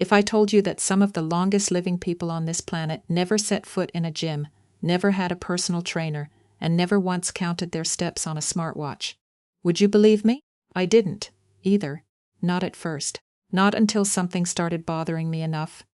If I told you that some of the longest living people on this planet never set foot in a gym, never had a personal trainer, and never once counted their steps on a smartwatch, would you believe me? I didn't, either. Not at first. Not until something started bothering me enough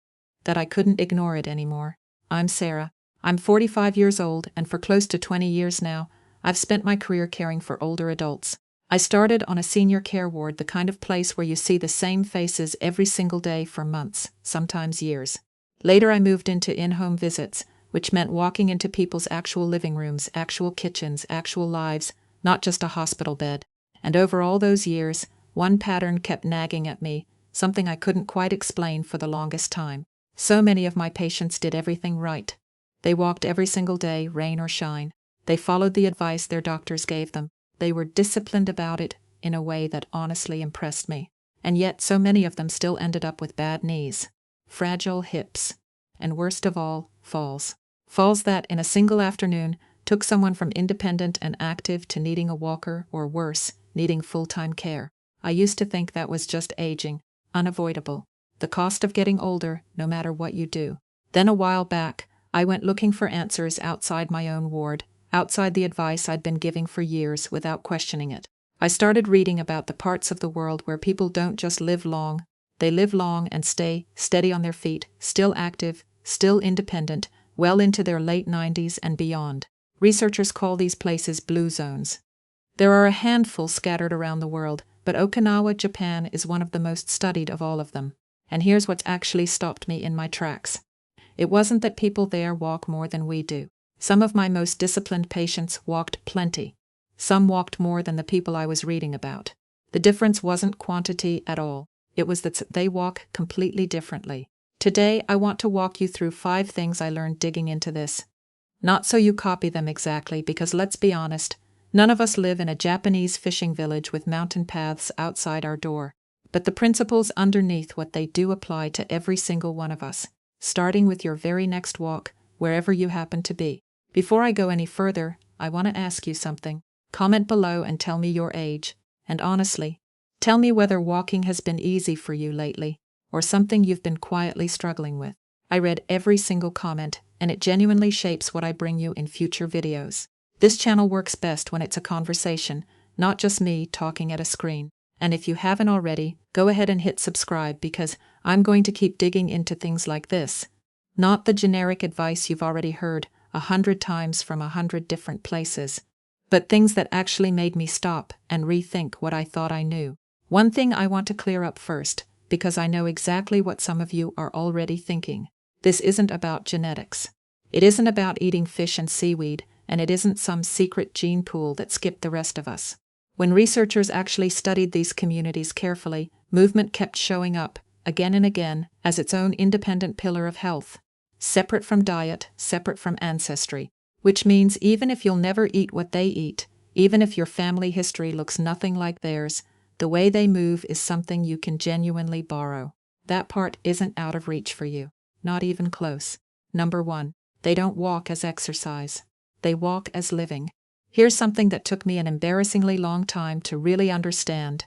that I couldn't ignore it anymore. I'm Sarah. I'm 45 years old, and for close to 20 years now, I've spent my career caring for older adults. I started on a senior care ward, the kind of place where you see the same faces every single day for months, sometimes years. Later I moved into in-home visits, which meant walking into people's actual living rooms, actual kitchens, actual lives, not just a hospital bed. And over all those years, one pattern kept nagging at me, something I couldn't quite explain for the longest time. So many of my patients did everything right. They walked every single day, rain or shine. They followed the advice their doctors gave them. They were disciplined about it in a way that honestly impressed me. And yet so many of them still ended up with bad knees, fragile hips, and worst of all, falls. Falls that, in a single afternoon, took someone from independent and active to needing a walker, or worse, needing full-time care. I used to think that was just aging, unavoidable. The cost of getting older, no matter what you do. Then a while back, I went looking for answers outside my own ward, outside the advice I'd been giving for years without questioning it. I started reading about the parts of the world where people don't just live long, they live long and stay steady on their feet, still active, still independent, well into their late 90s and beyond. Researchers call these places blue zones. There are a handful scattered around the world, but Okinawa, Japan is one of the most studied of all of them. And here's what's actually stopped me in my tracks. It wasn't that people there walk more than we do. Some of my most disciplined patients walked plenty. Some walked more than the people I was reading about. The difference wasn't quantity at all. It was that they walk completely differently. Today, I want to walk you through 5 things I learned digging into this. Not so you copy them exactly, because let's be honest, none of us live in a Japanese fishing village with mountain paths outside our door. But the principles underneath what they do apply to every single one of us, starting with your very next walk, wherever you happen to be. Before I go any further, I want to ask you something. Comment below and tell me your age. And honestly, tell me whether walking has been easy for you lately, or something you've been quietly struggling with. I read every single comment, and it genuinely shapes what I bring you in future videos. This channel works best when it's a conversation, not just me talking at a screen. And if you haven't already, go ahead and hit subscribe, because I'm going to keep digging into things like this. Not the generic advice you've already heard 100 times from 100 different places, but things that actually made me stop and rethink what I thought I knew. One thing I want to clear up first, because I know exactly what some of you are already thinking. This isn't about genetics. It isn't about eating fish and seaweed, and it isn't some secret gene pool that skipped the rest of us. When researchers actually studied these communities carefully, movement kept showing up, again and again, as its own independent pillar of health. Separate from diet, separate from ancestry. Which means even if you'll never eat what they eat, even if your family history looks nothing like theirs, the way they move is something you can genuinely borrow. That part isn't out of reach for you. Not even close. Number 1. They don't walk as exercise. They walk as living. Here's something that took me an embarrassingly long time to really understand,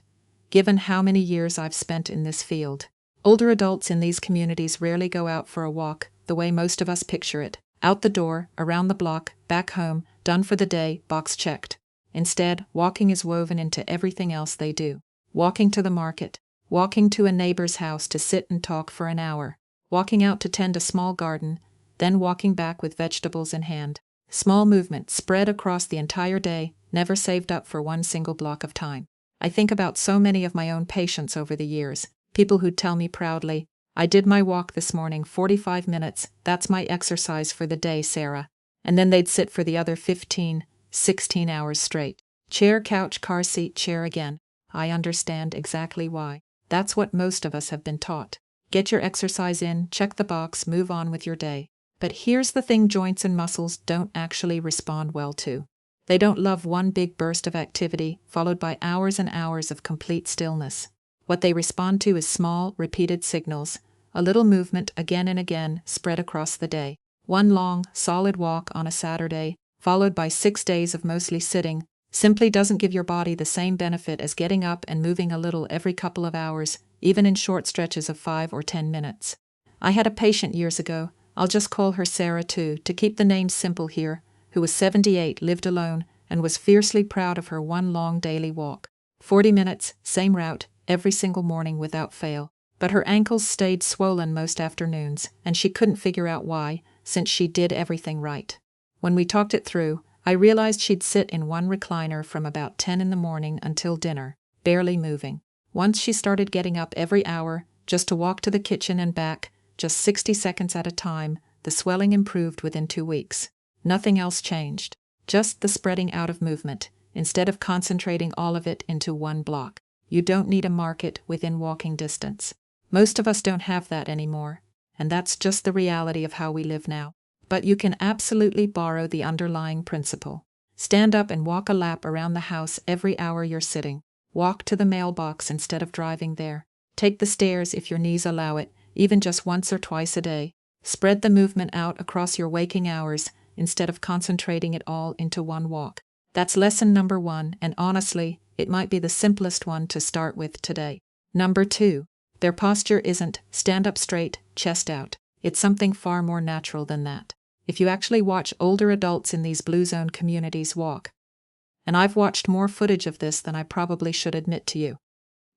given how many years I've spent in this field. Older adults in these communities rarely go out for a walk, the way most of us picture it. Out the door, around the block, back home, done for the day, box checked. Instead, walking is woven into everything else they do. Walking to the market, walking to a neighbor's house to sit and talk for an hour, walking out to tend a small garden, then walking back with vegetables in hand. Small movement spread across the entire day, never saved up for one single block of time. I think about so many of my own patients over the years, people who'd tell me proudly, "I did my walk this morning, 45 minutes, that's my exercise for the day, Sarah." And then they'd sit for the other 15, 16 hours straight. Chair, couch, car seat, chair again. I understand exactly why. That's what most of us have been taught. Get your exercise in, check the box, move on with your day. But here's the thing joints and muscles don't actually respond well to. They don't love one big burst of activity, followed by hours and hours of complete stillness. What they respond to is small, repeated signals, a little movement again and again, spread across the day. One long, solid walk on a Saturday, followed by 6 days of mostly sitting, simply doesn't give your body the same benefit as getting up and moving a little every couple of hours, even in short stretches of 5 or 10 minutes. I had a patient years ago, I'll just call her Sarah too, to keep the name simple here, who was 78, lived alone, and was fiercely proud of her one long daily walk. 40 minutes, same route, every single morning without fail. But her ankles stayed swollen most afternoons, and she couldn't figure out why, since she did everything right. When we talked it through, I realized she'd sit in one recliner from about 10 in the morning until dinner, barely moving. Once she started getting up every hour, just to walk to the kitchen and back, just 60 seconds at a time, the swelling improved within 2 weeks. Nothing else changed, just the spreading out of movement, instead of concentrating all of it into one block. You don't need a market within walking distance. Most of us don't have that anymore, and that's just the reality of how we live now. But you can absolutely borrow the underlying principle. Stand up and walk a lap around the house every hour you're sitting. Walk to the mailbox instead of driving there. Take the stairs if your knees allow it, even just once or twice a day. Spread the movement out across your waking hours instead of concentrating it all into one walk. That's lesson number 1, and honestly, it might be the simplest one to start with today. Number 2, their posture isn't stand up straight, chest out. It's something far more natural than that. If you actually watch older adults in these blue zone communities walk, and I've watched more footage of this than I probably should admit to you,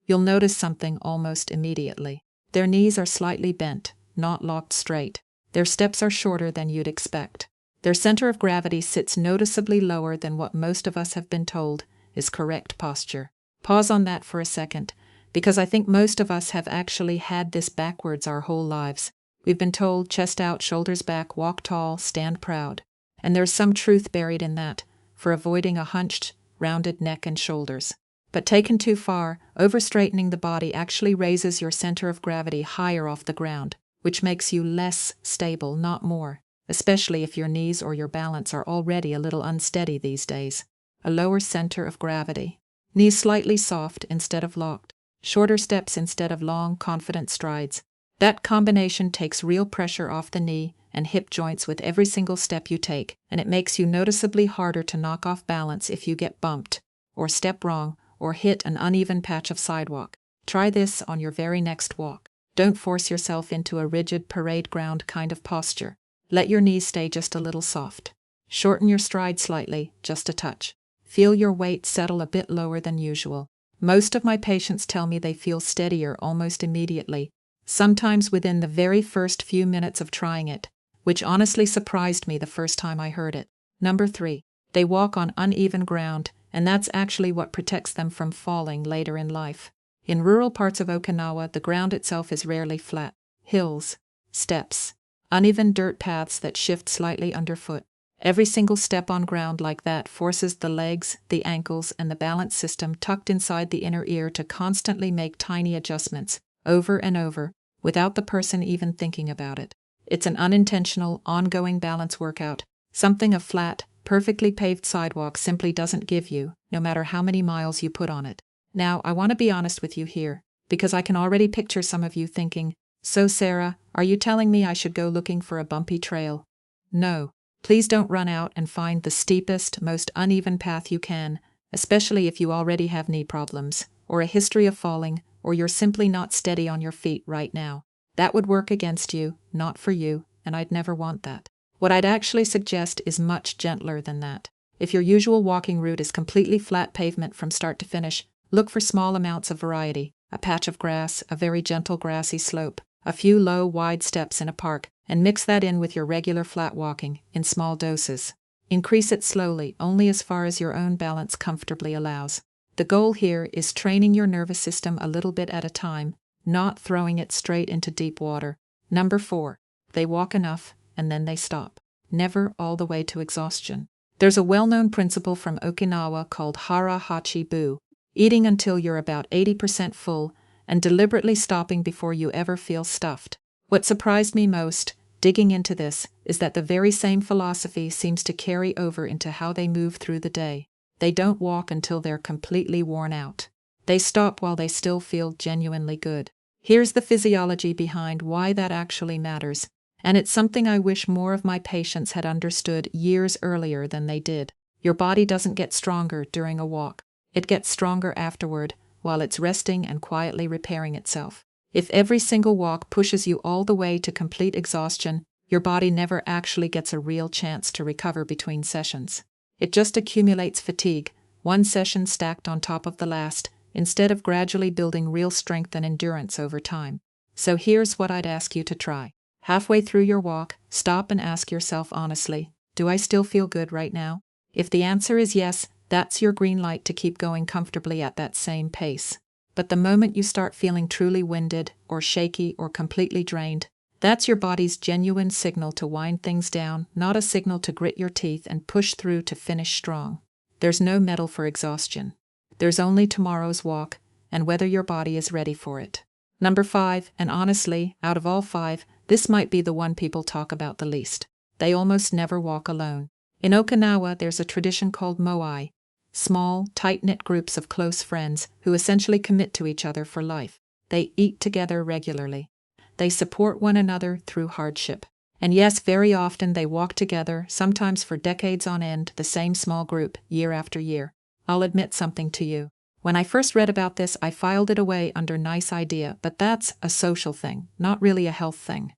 you'll notice something almost immediately. Their knees are slightly bent, not locked straight. Their steps are shorter than you'd expect. Their center of gravity sits noticeably lower than what most of us have been told is correct posture. Pause on that for a second, because I think most of us have actually had this backwards our whole lives. We've been told chest out, shoulders back, walk tall, stand proud. And there's some truth buried in that, for avoiding a hunched, rounded neck and shoulders. But taken too far, over-straightening the body actually raises your center of gravity higher off the ground, which makes you less stable, not more, especially if your knees or your balance are already a little unsteady these days. A lower center of gravity. Knees slightly soft instead of locked. Shorter steps instead of long, confident strides. That combination takes real pressure off the knee and hip joints with every single step you take, and it makes you noticeably harder to knock off balance if you get bumped, or step wrong, or hit an uneven patch of sidewalk. Try this on your very next walk. Don't force yourself into a rigid parade ground kind of posture. Let your knees stay just a little soft. Shorten your stride slightly, just a touch. Feel your weight settle a bit lower than usual. Most of my patients tell me they feel steadier almost immediately, sometimes within the very first few minutes of trying it, which honestly surprised me the first time I heard it. Number 3, they walk on uneven ground, and that's actually what protects them from falling later in life. In rural parts of Okinawa, the ground itself is rarely flat. Hills, steps, uneven dirt paths that shift slightly underfoot. Every single step on ground like that forces the legs, the ankles, and the balance system tucked inside the inner ear to constantly make tiny adjustments, over and over, without the person even thinking about it. It's an unintentional, ongoing balance workout, something a flat, perfectly paved sidewalk simply doesn't give you, no matter how many miles you put on it. Now, I want to be honest with you here, because I can already picture some of you thinking, so Sarah, are you telling me I should go looking for a bumpy trail? No. Please don't run out and find the steepest, most uneven path you can, especially if you already have knee problems, or a history of falling, or you're simply not steady on your feet right now. That would work against you, not for you, and I'd never want that. What I'd actually suggest is much gentler than that. If your usual walking route is completely flat pavement from start to finish, look for small amounts of variety, a patch of grass, a very gentle grassy slope, a few low, wide steps in a park, and mix that in with your regular flat walking, in small doses. Increase it slowly, only as far as your own balance comfortably allows. The goal here is training your nervous system a little bit at a time, not throwing it straight into deep water. Number 4, they walk enough, and then they stop. Never all the way to exhaustion. There's a well-known principle from Okinawa called hara hachi bu, eating until you're about 80% full, and deliberately stopping before you ever feel stuffed. What surprised me most, digging into this, is that the very same philosophy seems to carry over into how they move through the day. They don't walk until they're completely worn out. They stop while they still feel genuinely good. Here's the physiology behind why that actually matters, and it's something I wish more of my patients had understood years earlier than they did. Your body doesn't get stronger during a walk. It gets stronger afterward, while it's resting and quietly repairing itself. If every single walk pushes you all the way to complete exhaustion, your body never actually gets a real chance to recover between sessions. It just accumulates fatigue, one session stacked on top of the last, instead of gradually building real strength and endurance over time. So here's what I'd ask you to try. Halfway through your walk, stop and ask yourself honestly, do I still feel good right now? If the answer is yes, that's your green light to keep going comfortably at that same pace. But the moment you start feeling truly winded, or shaky, or completely drained, that's your body's genuine signal to wind things down, not a signal to grit your teeth and push through to finish strong. There's no medal for exhaustion. There's only tomorrow's walk, and whether your body is ready for it. Number 5, and honestly, out of all 5, this might be the one people talk about the least. They almost never walk alone. In Okinawa, there's a tradition called moai, small, tight-knit groups of close friends who essentially commit to each other for life. They eat together regularly. They support one another through hardship. And yes, very often they walk together, sometimes for decades on end, the same small group, year after year. I'll admit something to you. When I first read about this, I filed it away under nice idea, but that's a social thing, not really a health thing.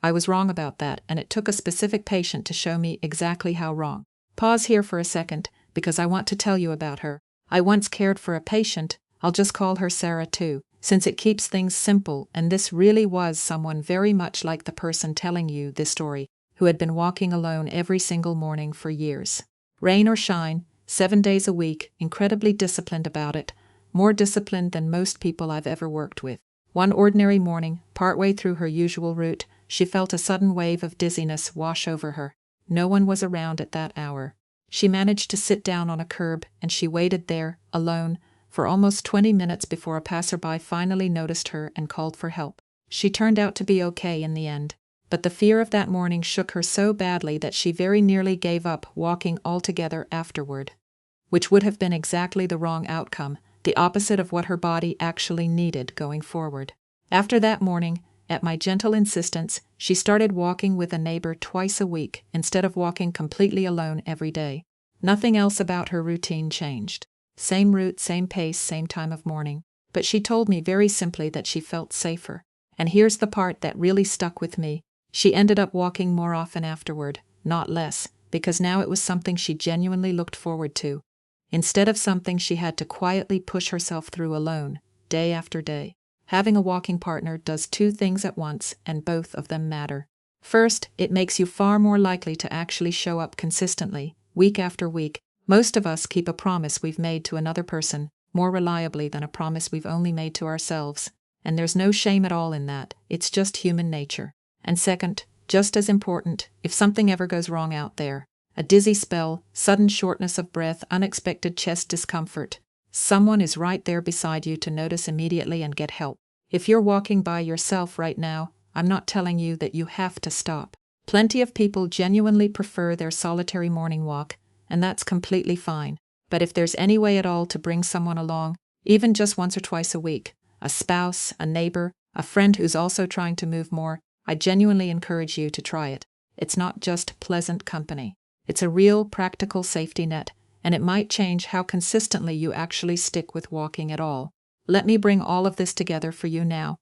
I was wrong about that, and it took a specific patient to show me exactly how wrong. Pause here for a second, because I want to tell you about her. I once cared for a patient, I'll just call her Sarah too, since it keeps things simple, and this really was someone very much like the person telling you this story, who had been walking alone every single morning for years. Rain or shine, 7 days a week, incredibly disciplined about it, more disciplined than most people I've ever worked with. One ordinary morning, partway through her usual route, she felt a sudden wave of dizziness wash over her. No one was around at that hour. She managed to sit down on a curb, and she waited there, alone, for almost 20 minutes before a passerby finally noticed her and called for help. She turned out to be okay in the end, but the fear of that morning shook her so badly that she very nearly gave up walking altogether afterward, which would have been exactly the wrong outcome, the opposite of what her body actually needed going forward. After that morning, at my gentle insistence, she started walking with a neighbor twice a week instead of walking completely alone every day. Nothing else about her routine changed. Same route, same pace, same time of morning. But she told me very simply that she felt safer. And here's the part that really stuck with me. She ended up walking more often afterward, not less, because now it was something she genuinely looked forward to, instead of something she had to quietly push herself through alone, day after day. Having a walking partner does 2 things at once, and both of them matter. First, it makes you far more likely to actually show up consistently, week after week. Most of us keep a promise we've made to another person more reliably than a promise we've only made to ourselves, and there's no shame at all in that. It's just human nature. And second, just as important, if something ever goes wrong out there, a dizzy spell, sudden shortness of breath, unexpected chest discomfort, someone is right there beside you to notice immediately and get help. If you're walking by yourself right now, I'm not telling you that you have to stop. Plenty of people genuinely prefer their solitary morning walk, and that's completely fine. But if there's any way at all to bring someone along, even just once or twice a week, a spouse, a neighbor, a friend who's also trying to move more, I genuinely encourage you to try it. It's not just pleasant company. It's a real practical safety net, and it might change how consistently you actually stick with walking at all. Let me bring all of this together for you now,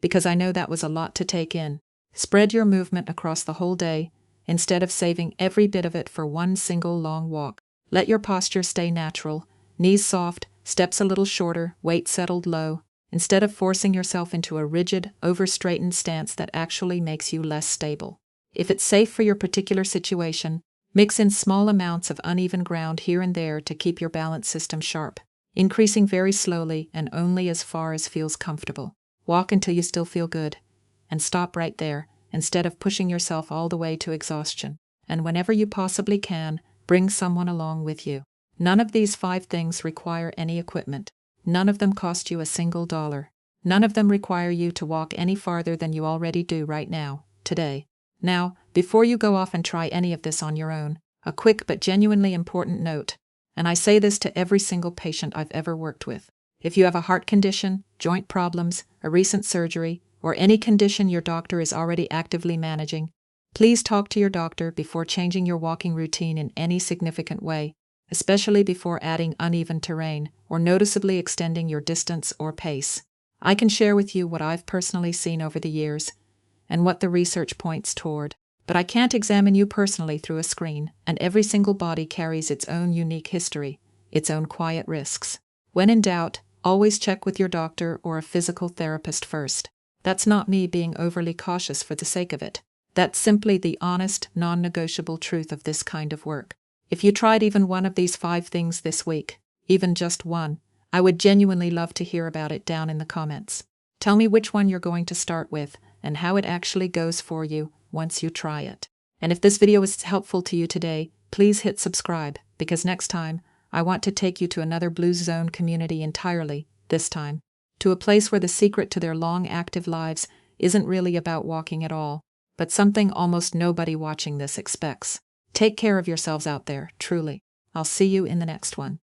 because I know that was a lot to take in. Spread your movement across the whole day, instead of saving every bit of it for one single long walk. Let your posture stay natural, knees soft, steps a little shorter, weight settled low, instead of forcing yourself into a rigid, over-straightened stance that actually makes you less stable. If it's safe for your particular situation, mix in small amounts of uneven ground here and there to keep your balance system sharp, increasing very slowly and only as far as feels comfortable. Walk until you still feel good, and stop right there, instead of pushing yourself all the way to exhaustion. And whenever you possibly can, bring someone along with you. None of these 5 things require any equipment. None of them cost you a single dollar. None of them require you to walk any farther than you already do right now, today. Now, before you go off and try any of this on your own, a quick but genuinely important note, and I say this to every single patient I've ever worked with. If you have a heart condition, joint problems, a recent surgery, or any condition your doctor is already actively managing, please talk to your doctor before changing your walking routine in any significant way. especially before adding uneven terrain or noticeably extending your distance or pace. I can share with you what I've personally seen over the years and what the research points toward, but I can't examine you personally through a screen, and every single body carries its own unique history, its own quiet risks. When in doubt, always check with your doctor or a physical therapist first. That's not me being overly cautious for the sake of it. That's simply the honest, non-negotiable truth of this kind of work. If you tried even one of these 5 things this week, even just one, I would genuinely love to hear about it down in the comments. Tell me which one you're going to start with and how it actually goes for you once you try it. And if this video was helpful to you today, please hit subscribe, because next time I want to take you to another Blue Zone community entirely, this time to a place where the secret to their long active lives isn't really about walking at all, but something almost nobody watching this expects. Take care of yourselves out there, truly. I'll see you in the next one.